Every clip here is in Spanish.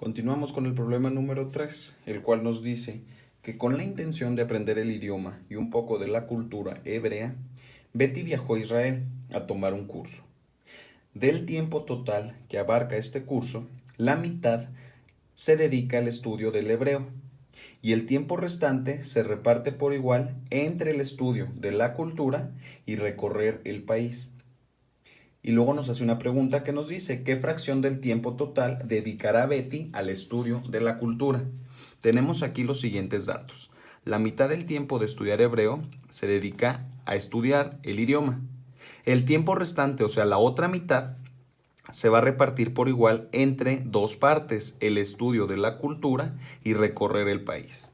Continuamos con el problema número 3, el cual nos dice que con la intención de aprender el idioma y un poco de la cultura hebrea, Betty viajó a Israel a tomar un curso. Del tiempo total que abarca este curso, la mitad se dedica al estudio del hebreo y el tiempo restante se reparte por igual entre el estudio de la cultura y recorrer el país. Y luego nos hace una pregunta que nos dice, ¿qué fracción del tiempo total dedicará Betty al estudio de la cultura? Tenemos aquí los siguientes datos. La mitad del tiempo de estudiar hebreo se dedica a estudiar el idioma. El tiempo restante, o sea, la otra mitad, se va a repartir por igual entre dos partes, el estudio de la cultura y recorrer el país.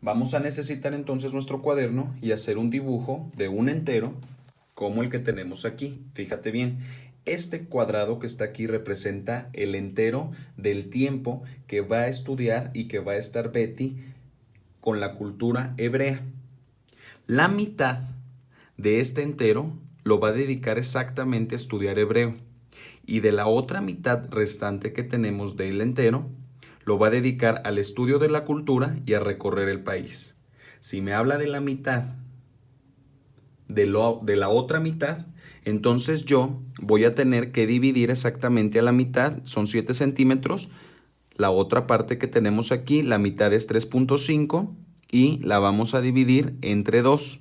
Vamos a necesitar entonces nuestro cuaderno y hacer un dibujo de un entero como el que tenemos aquí. Fíjate bien, este cuadrado que está aquí representa el entero del tiempo que va a estudiar y que va a estar Betty con la cultura hebrea. La mitad de este entero lo va a dedicar exactamente a estudiar hebreo. Y de la otra mitad restante que tenemos del entero, lo va a dedicar al estudio de la cultura y a recorrer el país. Si me habla de la mitad de la otra mitad, entonces yo voy a tener que dividir exactamente a la mitad, son 7 centímetros. La otra parte que tenemos aquí, la mitad es 3.5 y la vamos a dividir entre 2.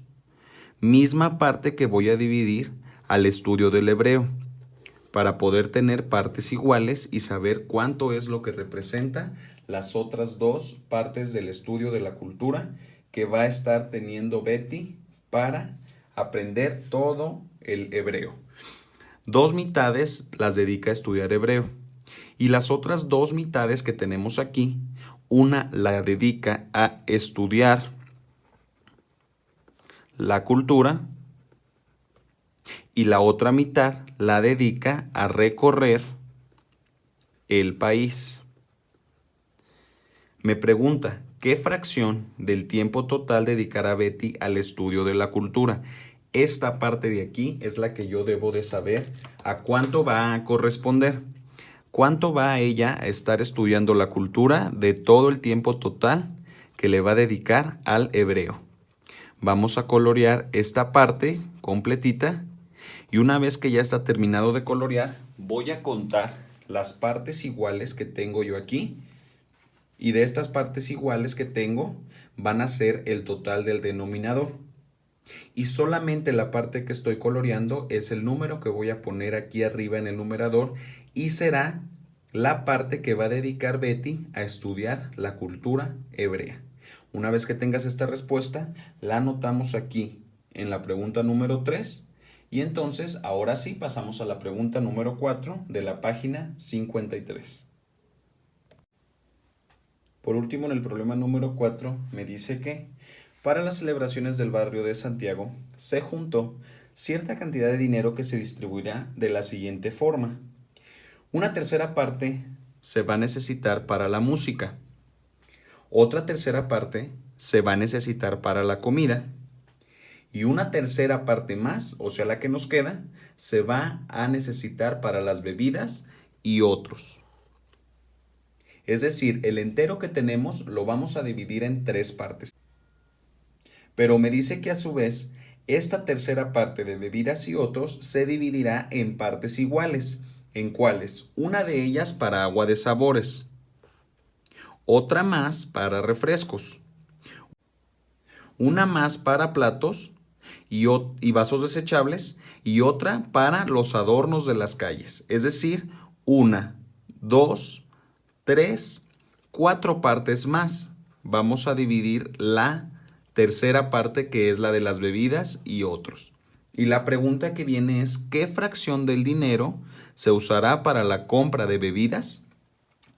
Misma parte que voy a dividir al estudio del hebreo, para poder tener partes iguales y saber cuánto es lo que representa las otras dos partes del estudio de la cultura que va a estar teniendo Betty para aprender todo el hebreo. 2 mitades las dedica a estudiar hebreo y las otras 2 mitades que tenemos aquí, una la dedica a estudiar la cultura y la otra mitad la dedica a recorrer el país. Me pregunta, ¿qué fracción del tiempo total dedicará Betty al estudio de la cultura? Esta parte de aquí es la que yo debo de saber a cuánto va a corresponder. ¿Cuánto va a ella a estar estudiando la cultura de todo el tiempo total que le va a dedicar al hebreo? Vamos a colorear esta parte completita y una vez que ya está terminado de colorear, voy a contar las partes iguales que tengo yo aquí. Y de estas partes iguales que tengo van a ser el total del denominador. Y solamente la parte que estoy coloreando es el número que voy a poner aquí arriba en el numerador y será la parte que va a dedicar Betty a estudiar la cultura hebrea. Una vez que tengas esta respuesta, la anotamos aquí en la pregunta número 3 y entonces ahora sí pasamos a la pregunta número 4 de la página 53. Por último, en el problema número 4 me dice que para las celebraciones del barrio de Santiago se juntó cierta cantidad de dinero que se distribuirá de la siguiente forma. Una tercera parte se va a necesitar para la música. Otra tercera parte se va a necesitar para la comida. Y una tercera parte más, o sea, la que nos queda, se va a necesitar para las bebidas y otros. Es decir, el entero que tenemos lo vamos a dividir en 3 partes. Pero me dice que a su vez, esta tercera parte de bebidas y otros se dividirá en partes iguales, en cuales una de ellas para agua de sabores, otra más para refrescos, una más para platos y vasos desechables y otra para los adornos de las calles. Es decir, una, dos, 3, 4 partes más. Vamos a dividir la tercera parte que es la de las bebidas y otros. Y la pregunta que viene es, ¿qué fracción del dinero se usará para la compra de bebidas?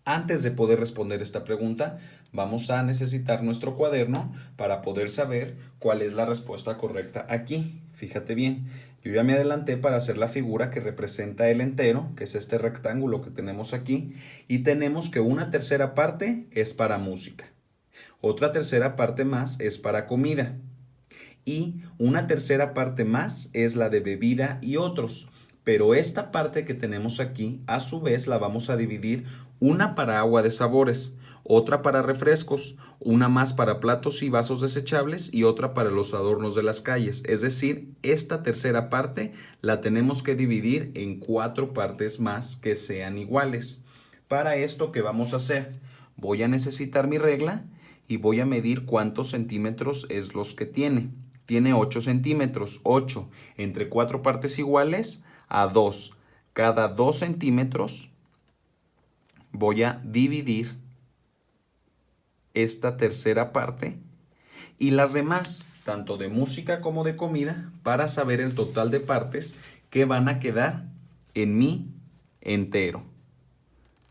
Antes de poder responder esta pregunta, vamos a necesitar nuestro cuaderno para poder saber cuál es la respuesta correcta aquí. Fíjate bien, yo ya me adelanté para hacer la figura que representa el entero, que es este rectángulo que tenemos aquí, y tenemos que una tercera parte es para música. Otra tercera parte más es para comida. Y una tercera parte más es la de bebida y otros. Pero esta parte que tenemos aquí, a su vez, la vamos a dividir una para agua de sabores, otra para refrescos, una más para platos y vasos desechables y otra para los adornos de las calles. Es decir, esta tercera parte la tenemos que dividir en 4 partes más que sean iguales. Para esto, ¿qué vamos a hacer? Voy a necesitar mi regla y voy a medir cuántos centímetros es los que tiene. Tiene 8 centímetros, 8 entre 4 partes iguales a 2. Cada 2 centímetros voy a dividir esta tercera parte y las demás, tanto de música como de comida, para saber el total de partes que van a quedar en mi entero.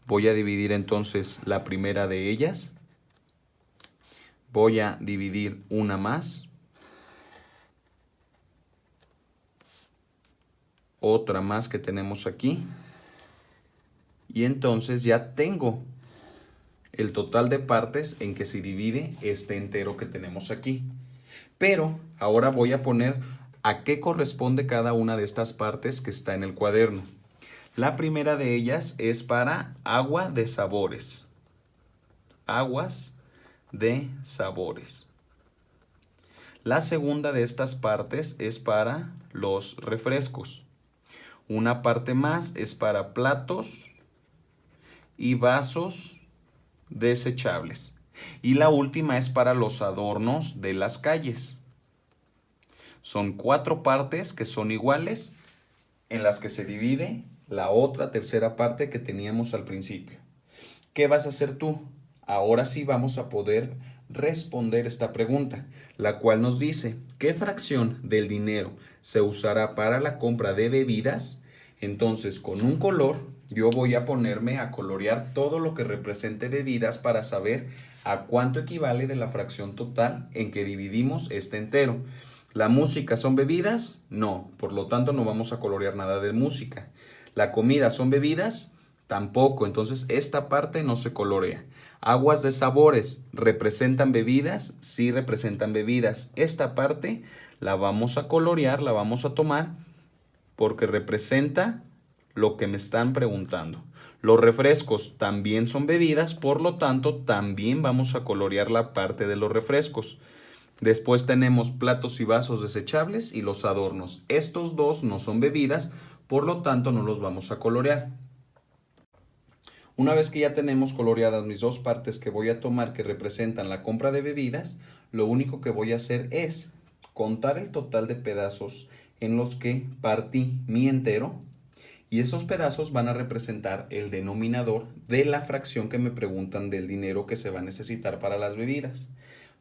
Voy a dividir entonces la primera de ellas. Voy a dividir una más. Otra más que tenemos aquí. Y entonces ya tengo el total de partes en que se divide este entero que tenemos aquí. Pero ahora voy a poner a qué corresponde cada una de estas partes que está en el cuaderno. La primera de ellas es para agua de sabores. Aguas de sabores. La segunda de estas partes es para los refrescos. Una parte más es para platos y vasos desechables. Y la última es para los adornos de las calles. Son 4 partes que son iguales en las que se divide la otra tercera parte que teníamos al principio. ¿Qué vas a hacer tú? Ahora sí vamos a poder responder esta pregunta, la cual nos dice, ¿qué fracción del dinero se usará para la compra de bebidas? Entonces, con un color, yo voy a ponerme a colorear todo lo que represente bebidas para saber a cuánto equivale de la fracción total en que dividimos este entero. ¿La música son bebidas? No, por lo tanto no vamos a colorear nada de música. ¿La comida son bebidas? Tampoco, entonces esta parte no se colorea. Aguas de sabores, ¿representan bebidas? Sí representan bebidas. Esta parte la vamos a colorear, la vamos a tomar porque representa lo que me están preguntando. Los refrescos también son bebidas, por lo tanto también vamos a colorear la parte de los refrescos. Después tenemos platos y vasos desechables y los adornos. Estos dos no son bebidas, por lo tanto no los vamos a colorear. Una vez que ya tenemos coloreadas mis dos partes que voy a tomar que representan la compra de bebidas, lo único que voy a hacer es contar el total de pedazos en los que partí mi entero y esos pedazos van a representar el denominador de la fracción que me preguntan del dinero que se va a necesitar para las bebidas.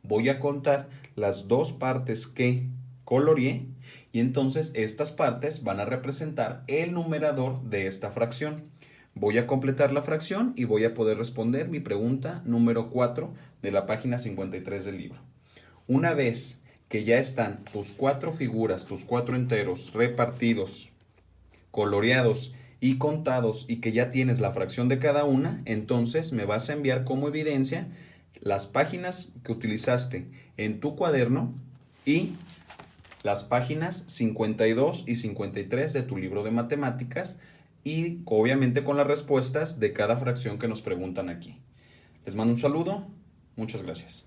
Voy a contar las dos partes que coloreé y entonces estas partes van a representar el numerador de esta fracción. Voy a completar la fracción y voy a poder responder mi pregunta número 4 de la página 53 del libro. Una vez que ya están tus 4 figuras, tus 4 enteros repartidos, coloreados y contados y que ya tienes la fracción de cada una, entonces me vas a enviar como evidencia las páginas que utilizaste en tu cuaderno y las páginas 52 y 53 de tu libro de matemáticas y obviamente con las respuestas de cada fracción que nos preguntan aquí. Les mando un saludo, muchas gracias.